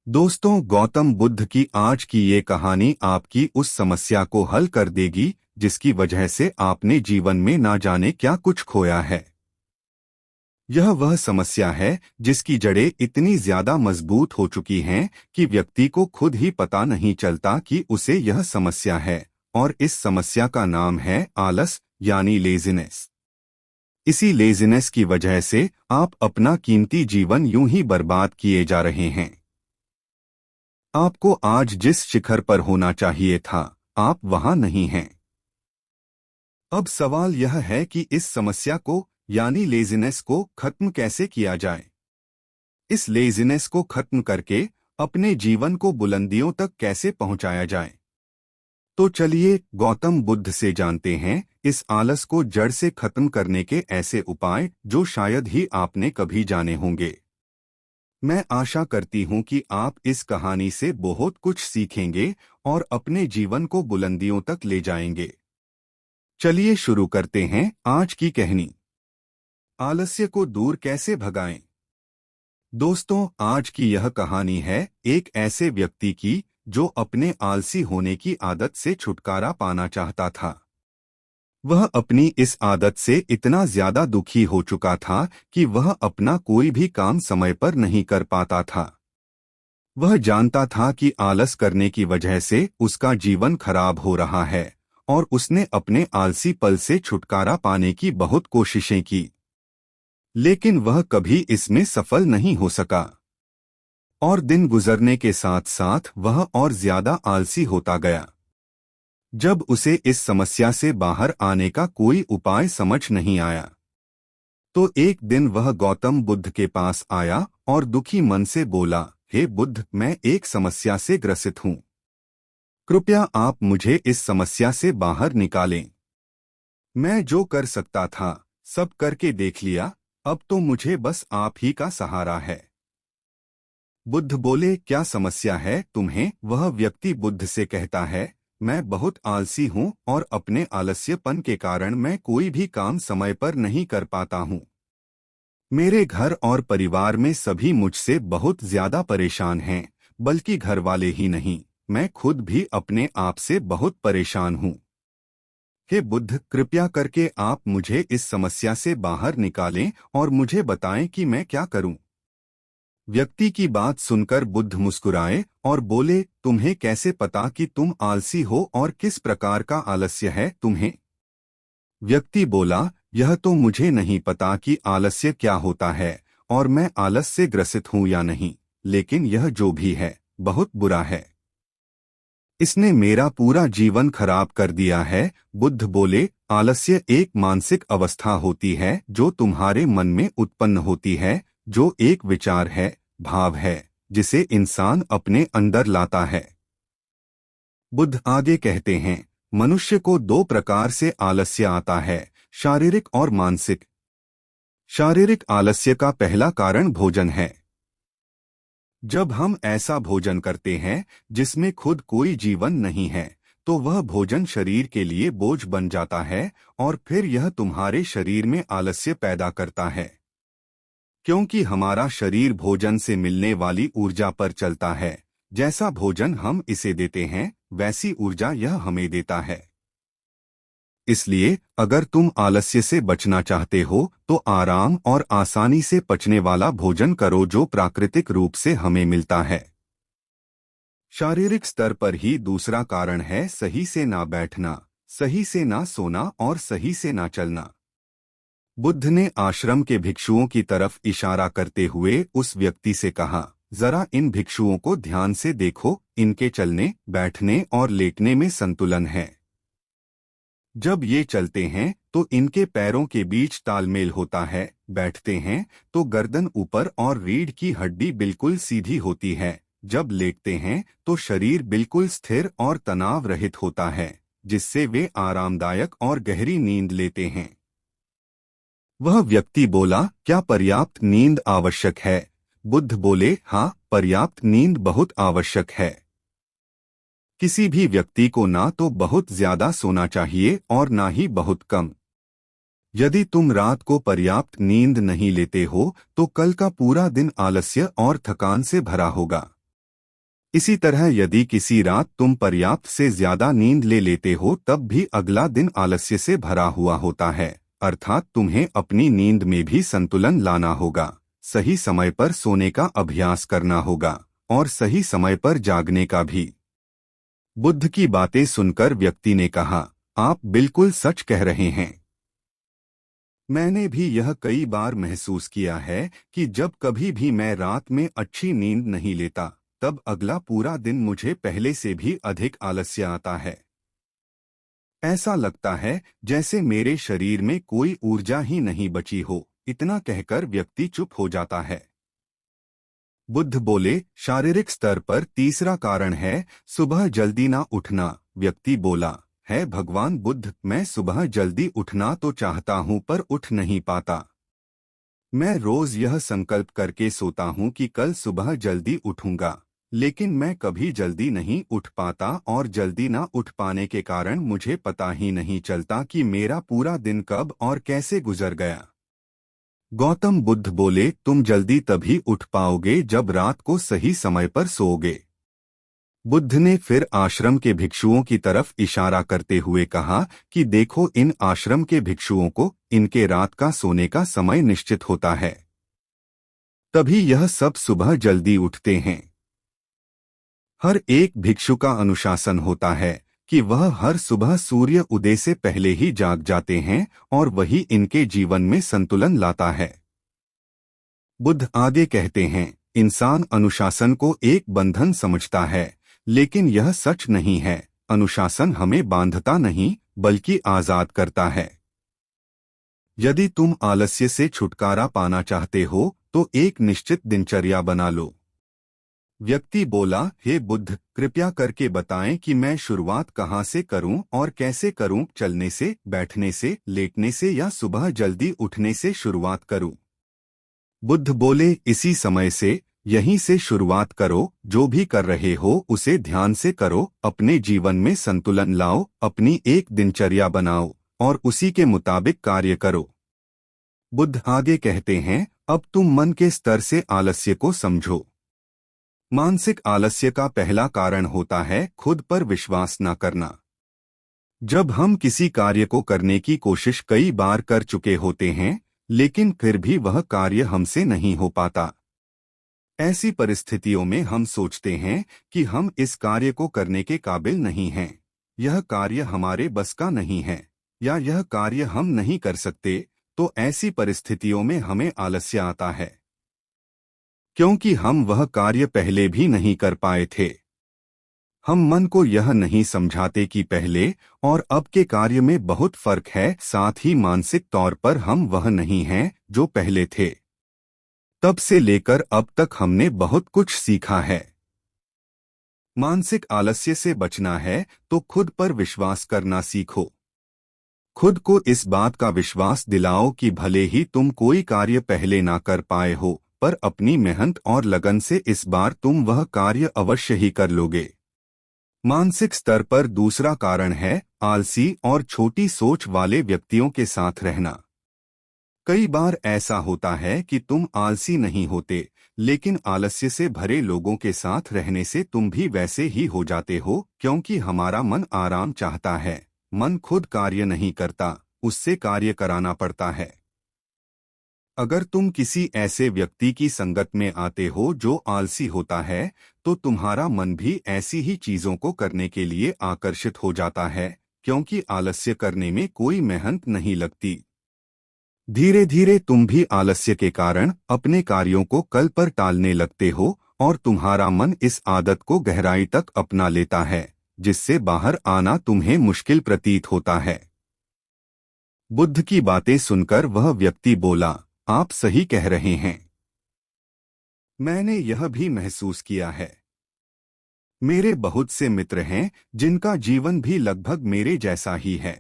दोस्तों, गौतम बुद्ध की आज की ये कहानी आपकी उस समस्या को हल कर देगी जिसकी वजह से आपने जीवन में ना जाने क्या कुछ खोया है। यह वह समस्या है जिसकी जड़ें इतनी ज्यादा मजबूत हो चुकी हैं कि व्यक्ति को खुद ही पता नहीं चलता कि उसे यह समस्या है। और इस समस्या का नाम है आलस, यानी लेजीनेस। इसी लेजीनेस की वजह से आप अपना कीमती जीवन यूं ही बर्बाद किए जा रहे हैं। आपको आज जिस शिखर पर होना चाहिए था, आप वहां नहीं हैं। अब सवाल यह है कि इस समस्या को यानी लेजीनेस को खत्म कैसे किया जाए। इस लेजीनेस को खत्म करके अपने जीवन को बुलंदियों तक कैसे पहुंचाया जाए। तो चलिए गौतम बुद्ध से जानते हैं इस आलस को जड़ से खत्म करने के ऐसे उपाय जो शायद ही आपने कभी जाने होंगे। मैं आशा करती हूं कि आप इस कहानी से बहुत कुछ सीखेंगे और अपने जीवन को बुलंदियों तक ले जाएंगे। चलिए शुरू करते हैं आज की कहानी। आलस्य को दूर कैसे भगाएं। दोस्तों, आज की यह कहानी है एक ऐसे व्यक्ति की जो अपने आलसी होने की आदत से छुटकारा पाना चाहता था। वह अपनी इस आदत से इतना ज्यादा दुखी हो चुका था कि वह अपना कोई भी काम समय पर नहीं कर पाता था। वह जानता था कि आलस करने की वजह से उसका जीवन खराब हो रहा है और उसने अपने आलसी पल से छुटकारा पाने की बहुत कोशिशें की, लेकिन वह कभी इसमें सफल नहीं हो सका। और दिन गुजरने के साथ साथ वह और ज्यादा आलसी होता गया। जब उसे इस समस्या से बाहर आने का कोई उपाय समझ नहीं आया, तो एक दिन वह गौतम बुद्ध के पास आया और दुखी मन से बोला, हे बुद्ध, मैं एक समस्या से ग्रसित हूँ। कृपया आप मुझे इस समस्या से बाहर निकालें। मैं जो कर सकता था सब करके देख लिया, अब तो मुझे बस आप ही का सहारा है। बुद्ध बोले, क्या समस्या है तुम्हें? वह व्यक्ति बुद्ध से कहता है, मैं बहुत आलसी हूँ और अपने आलस्यपन के कारण मैं कोई भी काम समय पर नहीं कर पाता हूँ। मेरे घर और परिवार में सभी मुझसे बहुत ज्यादा परेशान हैं, बल्कि घर वाले ही नहीं, मैं खुद भी अपने आप से बहुत परेशान हूँ। हे बुद्ध, कृपया करके आप मुझे इस समस्या से बाहर निकालें और मुझे बताएं कि मैं क्या करूं। व्यक्ति की बात सुनकर बुद्ध मुस्कुराए और बोले, तुम्हें कैसे पता कि तुम आलसी हो और किस प्रकार का आलस्य है तुम्हें? व्यक्ति बोला, यह तो मुझे नहीं पता कि आलस्य क्या होता है और मैं आलस से ग्रसित हूं या नहीं, लेकिन यह जो भी है बहुत बुरा है। इसने मेरा पूरा जीवन खराब कर दिया है। बुद्ध बोले, आलस्य एक मानसिक अवस्था होती है जो तुम्हारे मन में उत्पन्न होती है, जो एक विचार है, भाव है, जिसे इंसान अपने अंदर लाता है। बुद्ध आगे कहते हैं, मनुष्य को दो प्रकार से आलस्य आता है, शारीरिक और मानसिक। शारीरिक आलस्य का पहला कारण भोजन है। जब हम ऐसा भोजन करते हैं जिसमें खुद कोई जीवन नहीं है, तो वह भोजन शरीर के लिए बोझ बन जाता है और फिर यह तुम्हारे शरीर में आलस्य पैदा करता है। क्योंकि हमारा शरीर भोजन से मिलने वाली ऊर्जा पर चलता है, जैसा भोजन हम इसे देते हैं वैसी ऊर्जा यह हमें देता है। इसलिए अगर तुम आलस्य से बचना चाहते हो तो आराम और आसानी से पचने वाला भोजन करो जो प्राकृतिक रूप से हमें मिलता है। शारीरिक स्तर पर ही दूसरा कारण है सही से ना बैठना, सही से ना सोना और सही से ना चलना। बुद्ध ने आश्रम के भिक्षुओं की तरफ इशारा करते हुए उस व्यक्ति से कहा, जरा इन भिक्षुओं को ध्यान से देखो, इनके चलने, बैठने और लेटने में संतुलन है। जब ये चलते हैं तो इनके पैरों के बीच तालमेल होता है, बैठते हैं तो गर्दन ऊपर और रीढ़ की हड्डी बिल्कुल सीधी होती है, जब लेटते हैं तो शरीर बिल्कुल स्थिर और तनाव रहित होता है, जिससे वे आरामदायक और गहरी नींद लेते हैं। वह व्यक्ति बोला, क्या पर्याप्त नींद आवश्यक है? बुद्ध बोले, हाँ, पर्याप्त नींद बहुत आवश्यक है। किसी भी व्यक्ति को ना तो बहुत ज्यादा सोना चाहिए और ना ही बहुत कम। यदि तुम रात को पर्याप्त नींद नहीं लेते हो तो कल का पूरा दिन आलस्य और थकान से भरा होगा। इसी तरह यदि किसी रात तुम पर्याप्त से ज्यादा नींद ले लेते हो तब भी अगला दिन आलस्य से भरा हुआ होता है। अर्थात तुम्हें अपनी नींद में भी संतुलन लाना होगा, सही समय पर सोने का अभ्यास करना होगा और सही समय पर जागने का भी। बुद्ध की बातें सुनकर व्यक्ति ने कहा, आप बिल्कुल सच कह रहे हैं। मैंने भी यह कई बार महसूस किया है कि जब कभी भी मैं रात में अच्छी नींद नहीं लेता तब अगला पूरा दिन मुझे पहले से भी अधिक आलस्य आता है। ऐसा लगता है जैसे मेरे शरीर में कोई ऊर्जा ही नहीं बची हो। इतना कहकर व्यक्ति चुप हो जाता है। बुद्ध बोले, शारीरिक स्तर पर तीसरा कारण है सुबह जल्दी ना उठना। व्यक्ति बोला, है भगवान बुद्ध, मैं सुबह जल्दी उठना तो चाहता हूं पर उठ नहीं पाता। मैं रोज यह संकल्प करके सोता हूं कि कल सुबह जल्दी उठूंगा, लेकिन मैं कभी जल्दी नहीं उठ पाता और जल्दी ना उठ पाने के कारण मुझे पता ही नहीं चलता कि मेरा पूरा दिन कब और कैसे गुजर गया। गौतम बुद्ध बोले, तुम जल्दी तभी उठ पाओगे जब रात को सही समय पर सोओगे। बुद्ध ने फिर आश्रम के भिक्षुओं की तरफ इशारा करते हुए कहा कि देखो, इन आश्रम के भिक्षुओं को इनके रात का सोने का समय निश्चित होता है, तभी यह सब सुबह जल्दी उठते हैं। हर एक भिक्षु का अनुशासन होता है कि वह हर सुबह सूर्य उदय से पहले ही जाग जाते हैं और वही इनके जीवन में संतुलन लाता है। बुद्ध आगे कहते हैं, इंसान अनुशासन को एक बंधन समझता है, लेकिन यह सच नहीं है। अनुशासन हमें बांधता नहीं बल्कि आजाद करता है। यदि तुम आलस्य से छुटकारा पाना चाहते हो तो एक निश्चित दिनचर्या बना लो। व्यक्ति बोला, हे बुद्ध, कृपया करके बताएं कि मैं शुरुआत कहाँ से करूं और कैसे करूं। चलने से, बैठने से, लेटने से या सुबह जल्दी उठने से शुरुआत करूं? बुद्ध बोले, इसी समय से, यहीं से शुरुआत करो। जो भी कर रहे हो उसे ध्यान से करो, अपने जीवन में संतुलन लाओ, अपनी एक दिनचर्या बनाओ और उसी के मुताबिक कार्य करो। बुद्ध आगे कहते हैं, अब तुम मन के स्तर से आलस्य को समझो। मानसिक आलस्य का पहला कारण होता है खुद पर विश्वास न करना। जब हम किसी कार्य को करने की कोशिश कई बार कर चुके होते हैं लेकिन फिर भी वह कार्य हमसे नहीं हो पाता, ऐसी परिस्थितियों में हम सोचते हैं कि हम इस कार्य को करने के काबिल नहीं हैं, यह कार्य हमारे बस का नहीं है या यह कार्य हम नहीं कर सकते। तो ऐसी परिस्थितियों में हमें आलस्य आता है क्योंकि हम वह कार्य पहले भी नहीं कर पाए थे। हम मन को यह नहीं समझाते कि पहले और अब के कार्य में बहुत फर्क है। साथ ही मानसिक तौर पर हम वह नहीं हैं जो पहले थे। तब से लेकर अब तक हमने बहुत कुछ सीखा है। मानसिक आलस्य से बचना है तो खुद पर विश्वास करना सीखो। खुद को इस बात का विश्वास दिलाओ कि भले ही तुम कोई कार्य पहले ना कर पाए हो पर अपनी मेहनत और लगन से इस बार तुम वह कार्य अवश्य ही कर लोगे। मानसिक स्तर पर दूसरा कारण है आलसी और छोटी सोच वाले व्यक्तियों के साथ रहना। कई बार ऐसा होता है कि तुम आलसी नहीं होते, लेकिन आलस्य से भरे लोगों के साथ रहने से तुम भी वैसे ही हो जाते हो, क्योंकि हमारा मन आराम चाहता है। मन खुद कार्य नहीं करता, उससे कार्य कराना पड़ता है। अगर तुम किसी ऐसे व्यक्ति की संगत में आते हो जो आलसी होता है तो तुम्हारा मन भी ऐसी ही चीजों को करने के लिए आकर्षित हो जाता है, क्योंकि आलस्य करने में कोई मेहनत नहीं लगती। धीरे धीरे तुम भी आलस्य के कारण अपने कार्यों को कल पर टालने लगते हो और तुम्हारा मन इस आदत को गहराई तक अपना लेता है, जिससे बाहर आना तुम्हें मुश्किल प्रतीत होता है। बुद्ध की बातें सुनकर वह व्यक्ति बोला, आप सही कह रहे हैं। मैंने यह भी महसूस किया है। मेरे बहुत से मित्र हैं जिनका जीवन भी लगभग मेरे जैसा ही है।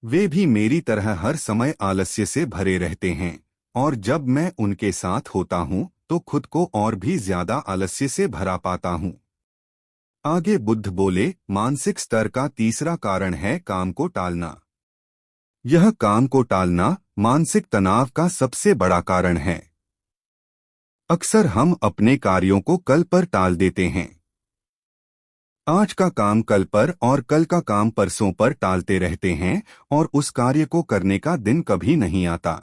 वे भी मेरी तरह हर समय आलस्य से भरे रहते हैं और जब मैं उनके साथ होता हूं तो खुद को और भी ज्यादा आलस्य से भरा पाता हूं। आगे बुद्ध बोले, मानसिक स्तर का तीसरा कारण है काम को टालना। यह काम को टालना मानसिक तनाव का सबसे बड़ा कारण है। अक्सर हम अपने कार्यों को कल पर टाल देते हैं। आज का काम कल पर और कल का काम परसों पर टालते रहते हैं और उस कार्य को करने का दिन कभी नहीं आता।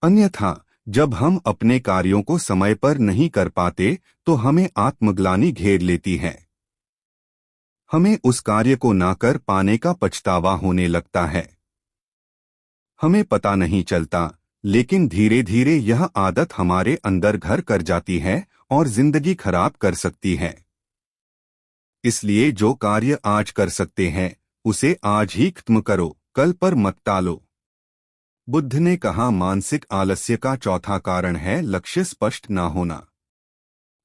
अन्यथा जब हम अपने कार्यों को समय पर नहीं कर पाते तो हमें आत्मग्लानि घेर लेती है। हमें उस कार्य को ना कर पाने का पछतावा होने लगता है। हमें पता नहीं चलता, लेकिन धीरे धीरे यह आदत हमारे अंदर घर कर जाती है और जिंदगी खराब कर सकती है। इसलिए जो कार्य आज कर सकते हैं उसे आज ही खत्म करो, कल पर मत टालो। बुद्ध ने कहा, मानसिक आलस्य का चौथा कारण है लक्ष्य स्पष्ट ना होना।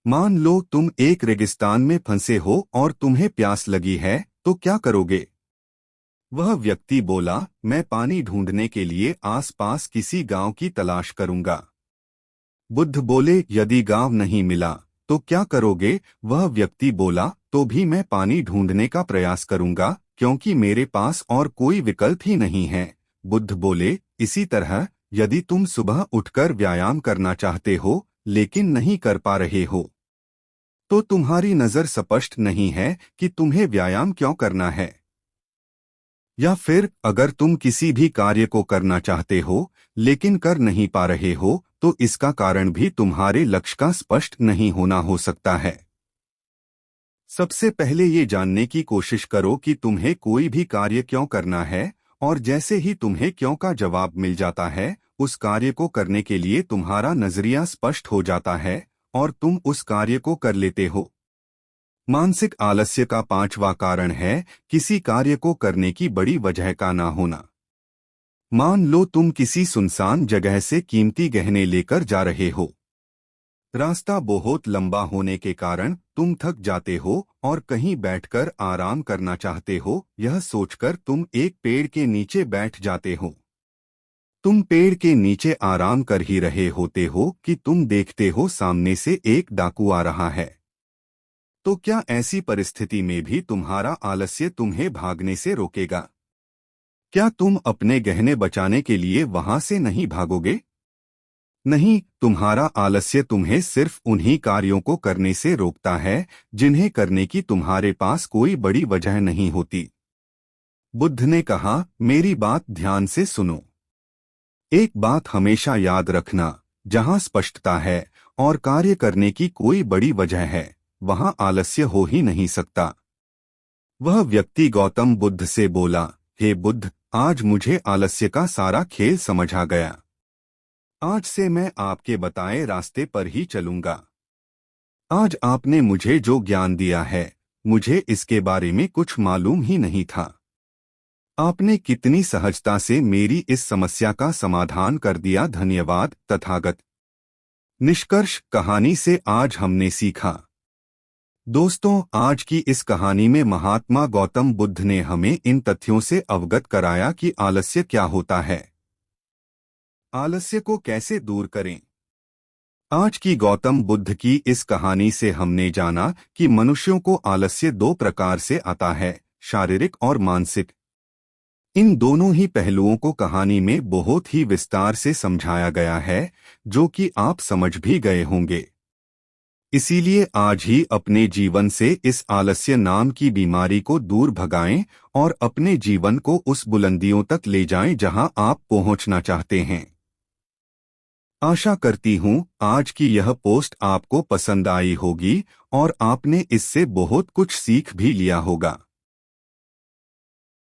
मान लो तुम एक रेगिस्तान में फंसे हो और तुम्हें प्यास लगी है, तो क्या करोगे? वह व्यक्ति बोला, मैं पानी ढूंढने के लिए आसपास किसी गांव की तलाश करूंगा। बुद्ध बोले, यदि गांव नहीं मिला तो क्या करोगे? वह व्यक्ति बोला, तो भी मैं पानी ढूंढने का प्रयास करूंगा, क्योंकि मेरे पास और कोई विकल्प ही नहीं है। बुद्ध बोले, इसी तरह यदि तुम सुबह उठकर व्यायाम करना चाहते हो लेकिन नहीं कर पा रहे हो, तो तुम्हारी नजर स्पष्ट नहीं है कि तुम्हें व्यायाम क्यों करना है। या फिर अगर तुम किसी भी कार्य को करना चाहते हो लेकिन कर नहीं पा रहे हो, तो इसका कारण भी तुम्हारे लक्ष्य का स्पष्ट नहीं होना हो सकता है। सबसे पहले ये जानने की कोशिश करो कि तुम्हें कोई भी कार्य क्यों करना है, और जैसे ही तुम्हें क्यों का जवाब मिल जाता है, उस कार्य को करने के लिए तुम्हारा नजरिया स्पष्ट हो जाता है और तुम उस कार्य को कर लेते हो। मानसिक आलस्य का पांचवा कारण है किसी कार्य को करने की बड़ी वजह का ना होना। मान लो तुम किसी सुनसान जगह से कीमती गहने लेकर जा रहे हो। रास्ता बहुत लंबा होने के कारण तुम थक जाते हो और कहीं बैठकर आराम करना चाहते हो। यह सोचकर तुम एक पेड़ के नीचे बैठ जाते हो। तुम पेड़ के नीचे आराम कर ही रहे होते हो कि तुम देखते हो सामने से एक डाकू आ रहा है। तो क्या ऐसी परिस्थिति में भी तुम्हारा आलस्य तुम्हें भागने से रोकेगा? क्या तुम अपने गहने बचाने के लिए वहां से नहीं भागोगे? नहीं, तुम्हारा आलस्य तुम्हें सिर्फ उन्हीं कार्यों को करने से रोकता है जिन्हें करने की तुम्हारे पास कोई बड़ी वजह नहीं होती। बुद्ध ने कहा, मेरी बात ध्यान से सुनो। एक बात हमेशा याद रखना, जहां स्पष्टता है और कार्य करने की कोई बड़ी वजह है, वहां आलस्य हो ही नहीं सकता। वह व्यक्ति गौतम बुद्ध से बोला, हे बुद्ध, आज मुझे आलस्य का सारा खेल समझ आ गया। आज से मैं आपके बताए रास्ते पर ही चलूंगा। आज आपने मुझे जो ज्ञान दिया है, मुझे इसके बारे में कुछ मालूम ही नहीं था। आपने कितनी सहजता से मेरी इस समस्या का समाधान कर दिया। धन्यवाद तथागत। निष्कर्ष, कहानी से आज हमने सीखा। दोस्तों, आज की इस कहानी में महात्मा गौतम बुद्ध ने हमें इन तथ्यों से अवगत कराया कि आलस्य क्या होता है, आलस्य को कैसे दूर करें। आज की गौतम बुद्ध की इस कहानी से हमने जाना कि मनुष्यों को आलस्य दो प्रकार से आता है, शारीरिक और मानसिक। इन दोनों ही पहलुओं को कहानी में बहुत ही विस्तार से समझाया गया है, जो कि आप समझ भी गए होंगे। इसीलिए आज ही अपने जीवन से इस आलस्य नाम की बीमारी को दूर भगाएं और अपने जीवन को उस बुलंदियों तक ले जाएं जहां आप पहुंचना चाहते हैं। आशा करती हूं आज की यह पोस्ट आपको पसंद आई होगी और आपने इससे बहुत कुछ सीख भी लिया होगा।